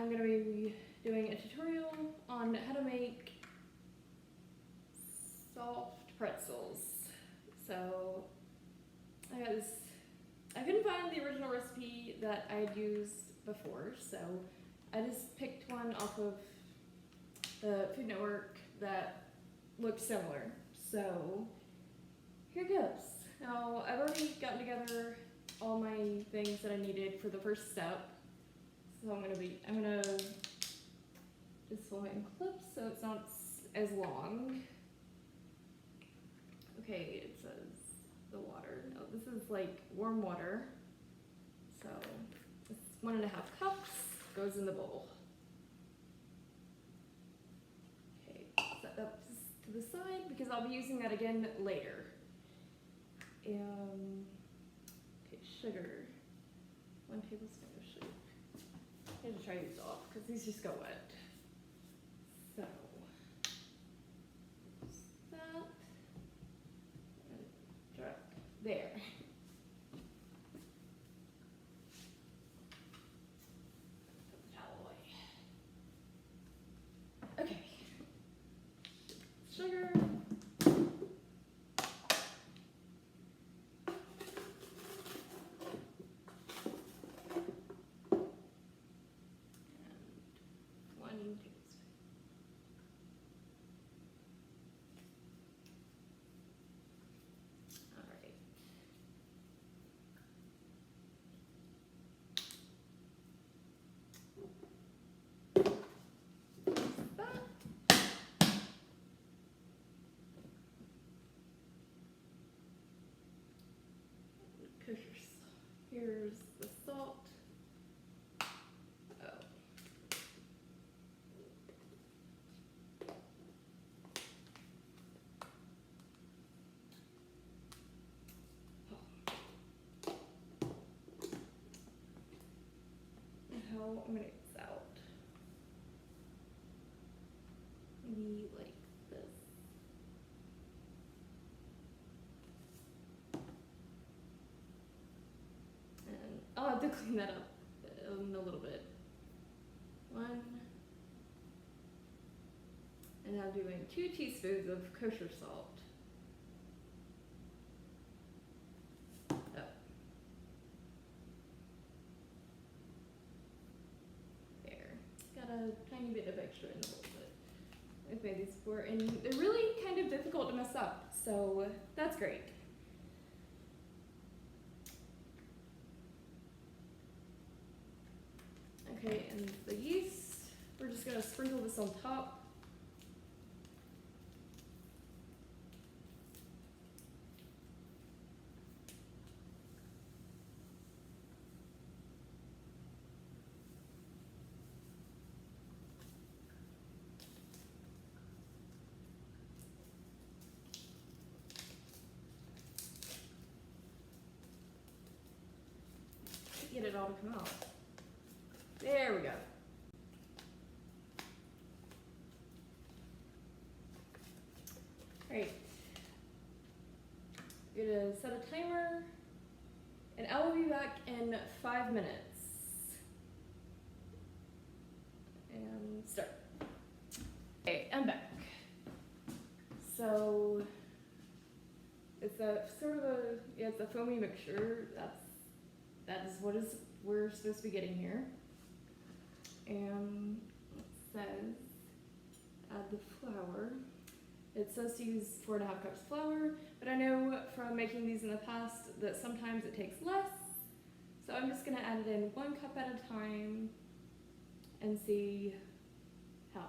I'm going to be doing a tutorial on how to make soft pretzels. So I got this, I couldn't find the original recipe that I had used before, so I just picked one off of the Food Network that looked similar. So here goes. Now I've already gotten together all my things that I needed for the first step. So I'm gonna just film it in clips so it's not as long. Okay, it says the water. No, this is like warm water. So it's 1.5 cups goes in the bowl. Okay, set that to the side because I'll be using that again later. Okay, sugar. 1 tablespoon of sugar. I have to try these off because these just go wet. So that and drop there. Put the towel away. Okay. Sugar. Here's the salt. Oh. How I'm gonna get this out. Maybe like this. I'll have to clean that up in a little bit. 1, and I'm doing 2 teaspoons of kosher salt. Oh. There. Got a tiny bit of extra in a little bit. Okay, these were, and they're really kind of difficult to mess up, so that's great. Okay, and the yeast, we're just gonna sprinkle this on top. Get it all to come out. There we go. Alright. I'm gonna set a timer and I will be back in 5 minutes. And start. Okay, I'm back. So it's a sort of it's a foamy mixture. That is what we're supposed to be getting here. And it says add the flour. It says to use 4.5 cups of flour, but I know from making these in the past that sometimes it takes less. So I'm just gonna add it in 1 cup at a time and see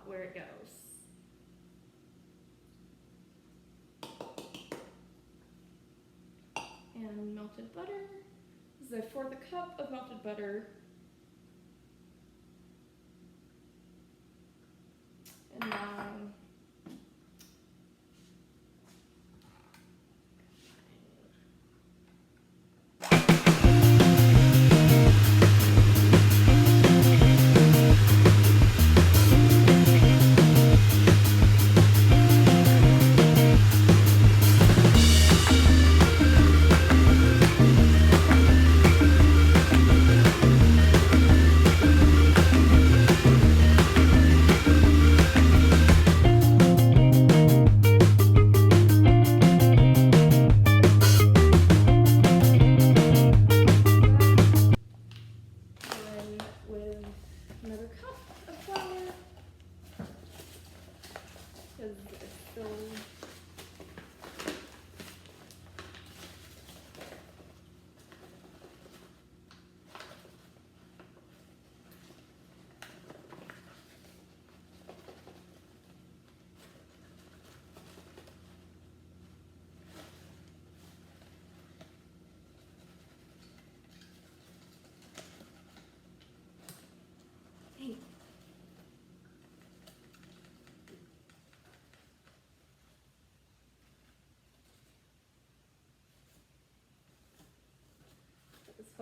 where it goes. And melted butter. This is a 1/4 cup of melted butter. And now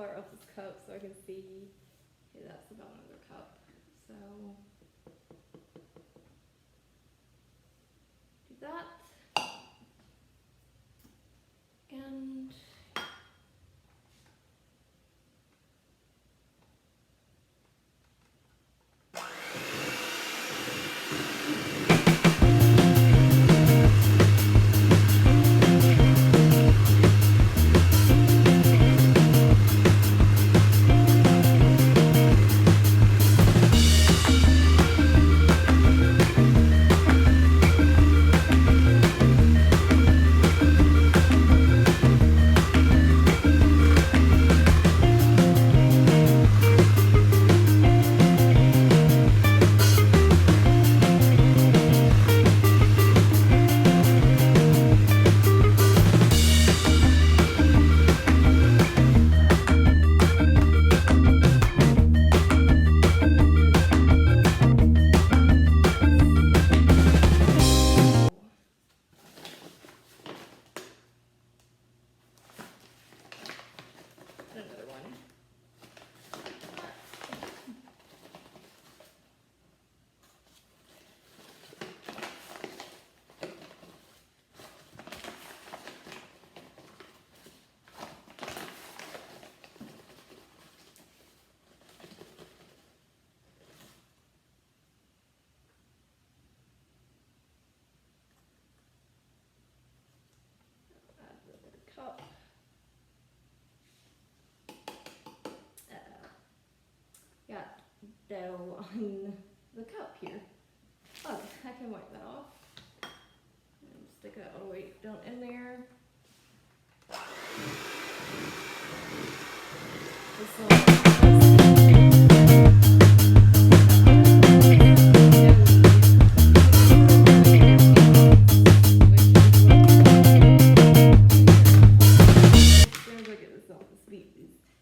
far off this cup so I can see. Okay, that's about another cup. So do that. And another one. Add another cup. Got dough on the cup here. Oh, I can wipe that off. And stick that all the way down in there.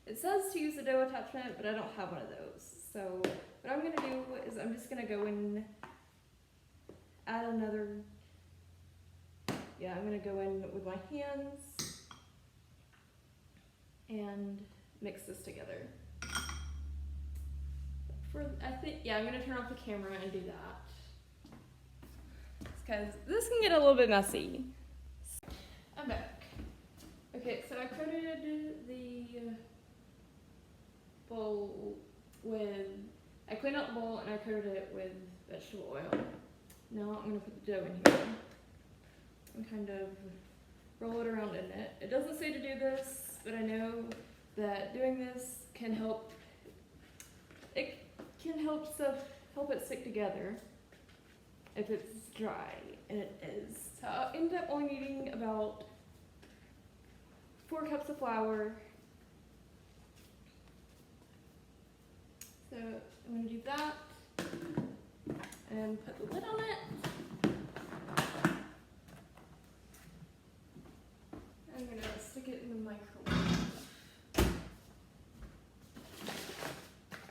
It says to use the dough attachment, but I don't have one of those. So what I'm gonna do is I'm just gonna go and add another. Yeah, I'm gonna go in with my hands and mix this together. I'm gonna turn off the camera and do that. Because this can get a little bit messy. I'm back. Okay, so I coated the bowl I cleaned out the bowl and I coated it with vegetable oil. Now I'm gonna put the dough in here and kind of roll it around in it. It doesn't say to do this, but I know that doing this can help. It can help it stick together if it's dry, and it is. So I'll end up only needing about 4 cups of flour. So I'm going to do that and put the lid on it. I'm going to stick it in the microwave.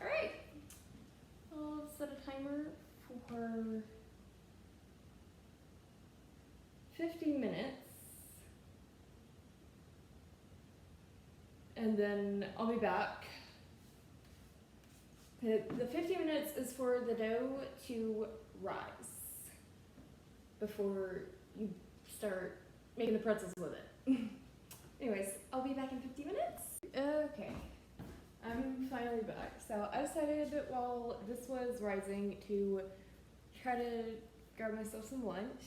Alright, I'll set a timer for 15 minutes. And then I'll be back. The 15 minutes is for the dough to rise before you start making the pretzels with it. Anyways, I'll be back in 50 minutes. Okay, I'm finally back. So I decided while this was rising to try to grab myself some lunch.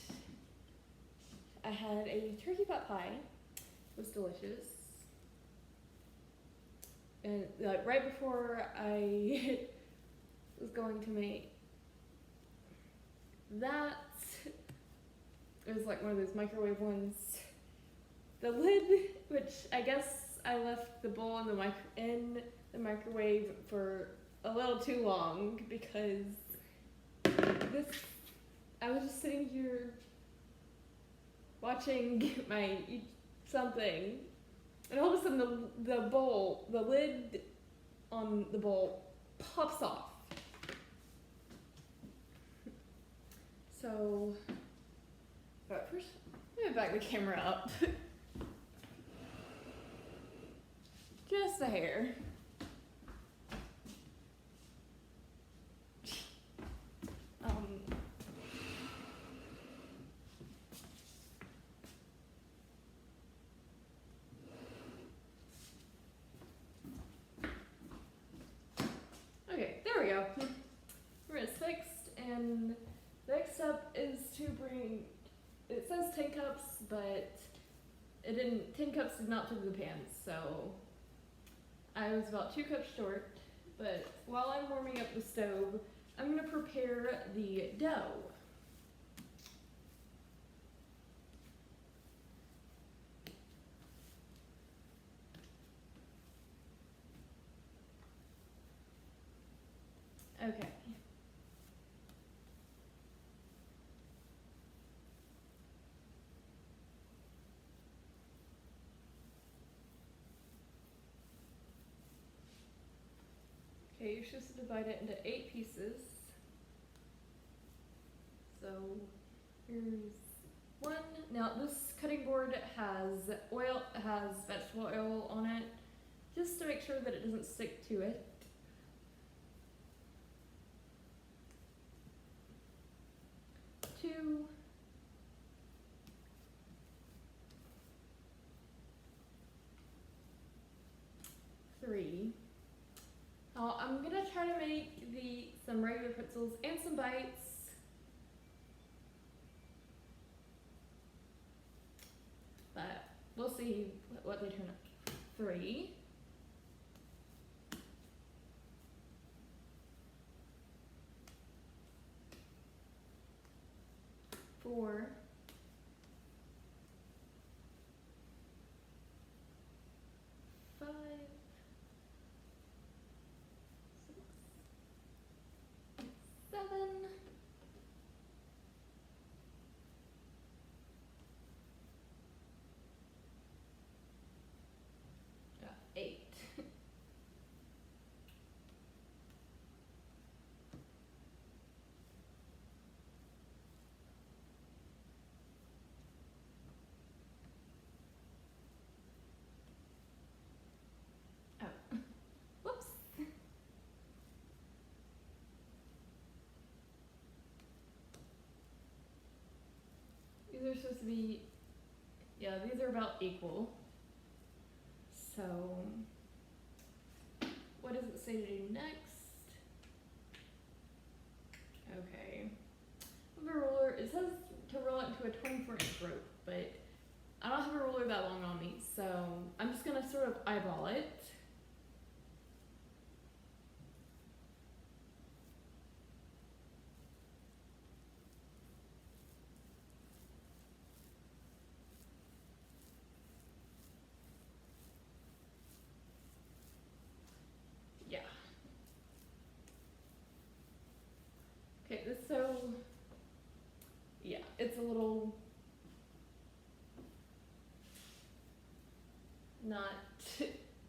I had a turkey pot pie. It was delicious. And right before I was going to make that, it was like one of those microwave ones. The lid, which I guess I left the bowl in the microwave for a little too long because I was just sitting here watching my something. And all of a sudden the lid on the bowl pops off. So, but first, I'm gonna back the camera up. Just a hair. Um, okay, there we go. It's fixed, and the next step is to bring, it says 10 cups, but 10 cups did not fit the pan, so I was about 2 cups short. But while I'm warming up the stove, I'm gonna prepare the dough. Okay. Okay, you're supposed to divide it into 8 pieces. So here's 1. Now this cutting board has vegetable oil on it, just to make sure that it doesn't stick to it. Two. 3. Now I'm gonna try to make some regular pretzels and some bites. But we'll see what they turn out. 3. 4. 5. 6. 7. 8. Oh, whoops. These are supposed to be, yeah, these are about equal. So, what does it say to do next? Okay. I have a roller. It says to roll it into a 24-inch rope, but I don't have a roller that long on me, so I'm just gonna sort of eyeball it. Yeah. Okay, so, yeah, it's a little not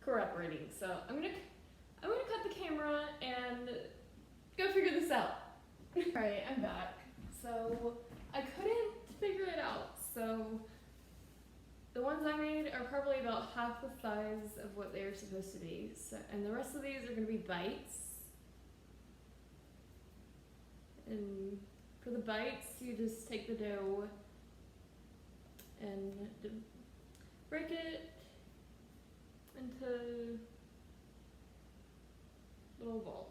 cooperating, so I'm gonna cut the camera and go figure this out. Alright, I'm back. So, I couldn't figure it out, so the ones I made are probably about half the size of what they're supposed to be, so, and the rest of these are gonna be bites. And for the bites, you just take the dough and break it into little balls.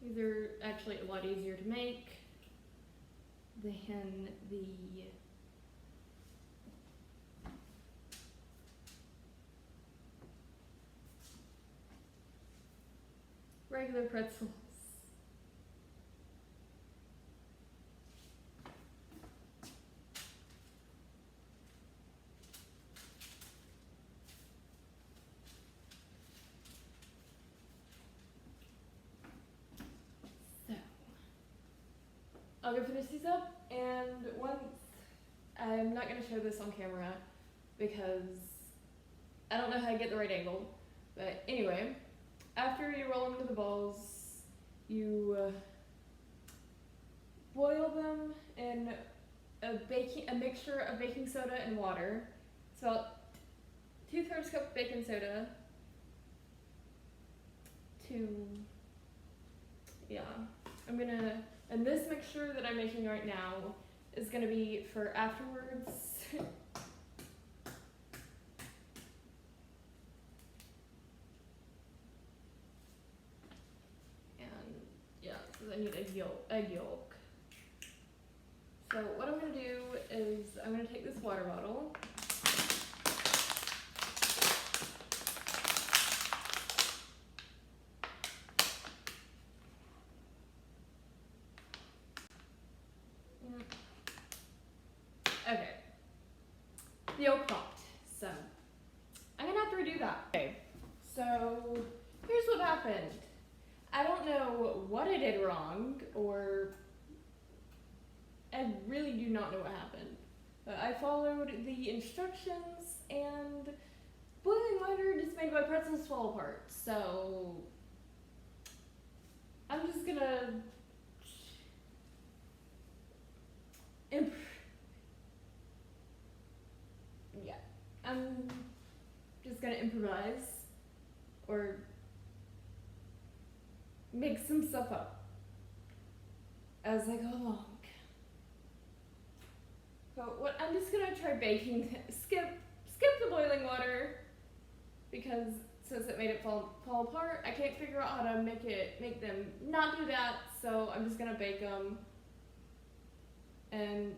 These are actually a lot easier to make than the regular pretzels. So, I'll go finish these up, and once, I'm not going to show this on camera because I don't know how to get the right angle, but anyway, after you roll them into the balls, you boil them in a mixture of baking soda and water. It's about 2/3 cup of baking soda to, yeah, and this mixture that I'm making right now is gonna be for afterwards. And yeah, because I need egg yolk. So what I'm gonna do is I'm gonna take this water bottle. Okay. The yolk popped, so I'm gonna have to redo that. Okay, so here's what happened. I don't know what I did wrong, or I really do not know what happened. But I followed the instructions, and boiling water just made my pretzels fall apart. So I'm just gonna yeah, I'm just gonna improvise or make some stuff up as I go along. So what I'm just gonna try baking. Skip the boiling water because since it made it fall apart, I can't figure out how to make them not do that. So I'm just gonna bake them and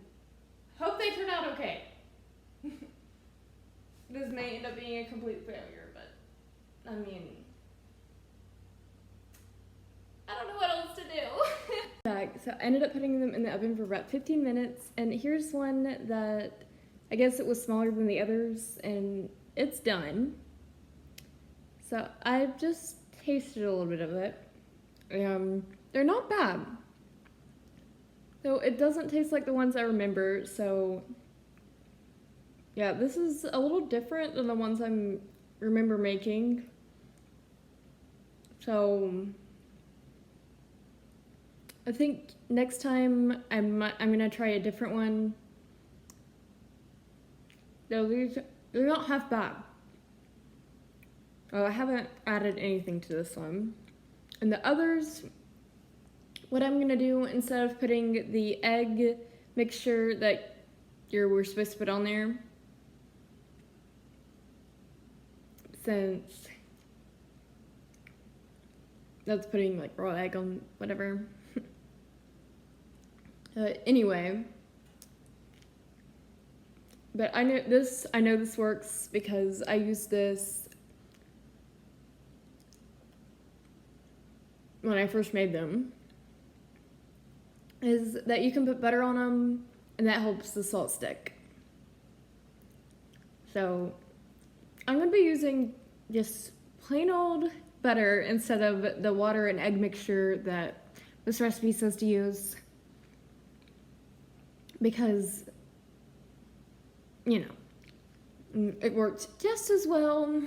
hope they turn out okay. This may end up being a complete failure, but I mean, I don't know what else to do. So I ended up putting them in the oven for about 15 minutes, and here's one that I guess it was smaller than the others, and it's done. So I've just tasted a little bit of it. They're not bad. So it doesn't taste like the ones I remember, so yeah, this is a little different than the ones I remember making. So I think next time I'm gonna try a different one. Though they're not half bad. Oh, I haven't added anything to this one. And the others, what I'm gonna do instead of putting the egg mixture that we're supposed to put on there, since that's putting like raw egg on whatever. Anyway, but I know this works because I used this when I first made them, is that you can put butter on them and that helps the salt stick. So I'm gonna be using just plain old butter instead of the water and egg mixture that this recipe says to use, because, you know, it worked just as well.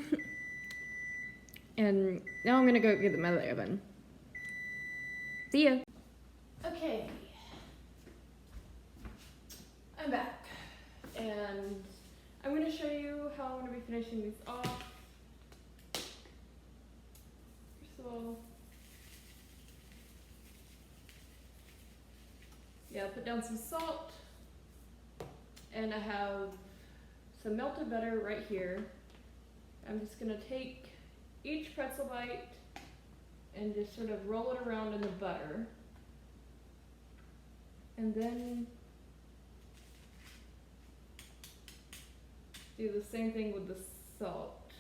And now I'm gonna go get them out of the oven. See ya. Okay, I'm back, and I'm gonna show you how I'm gonna be finishing these off. First of all, yeah, put down some salt, and I have some melted butter right here. I'm just gonna take each pretzel bite and just sort of roll it around in the butter. And then do the same thing with the salt.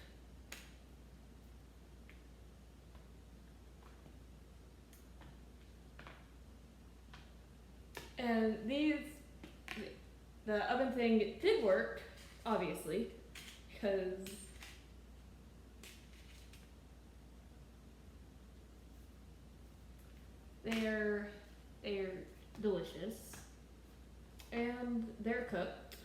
And the oven thing did work, obviously, because they're delicious and they're cooked.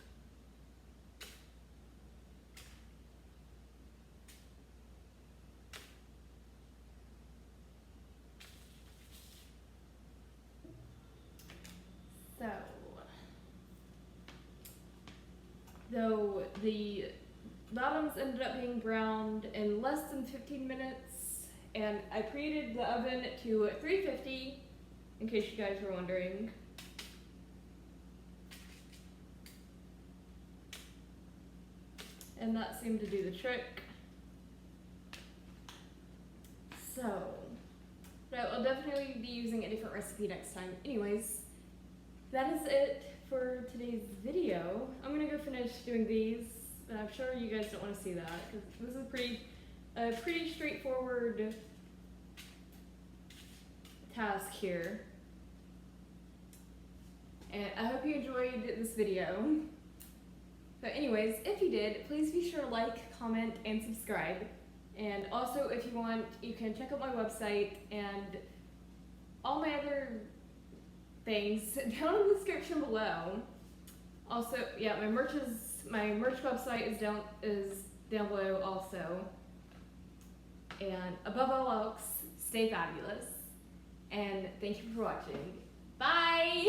So though the bottoms ended up being browned in less than 15 minutes, and I preheated the oven to 350, in case you guys were wondering. And that seemed to do the trick. So, but I'll definitely be using a different recipe next time. Anyways, that is it for today's video. I'm gonna go finish doing these, but I'm sure you guys don't want to see that because this is a pretty straightforward task here. And I hope you enjoyed this video. So anyways, if you did, please be sure to like, comment, and subscribe. And also, if you want, you can check out my website and all my other things down in the description below. Also, yeah, my merch website is down below also. And above all else, stay fabulous. And thank you for watching. Bye!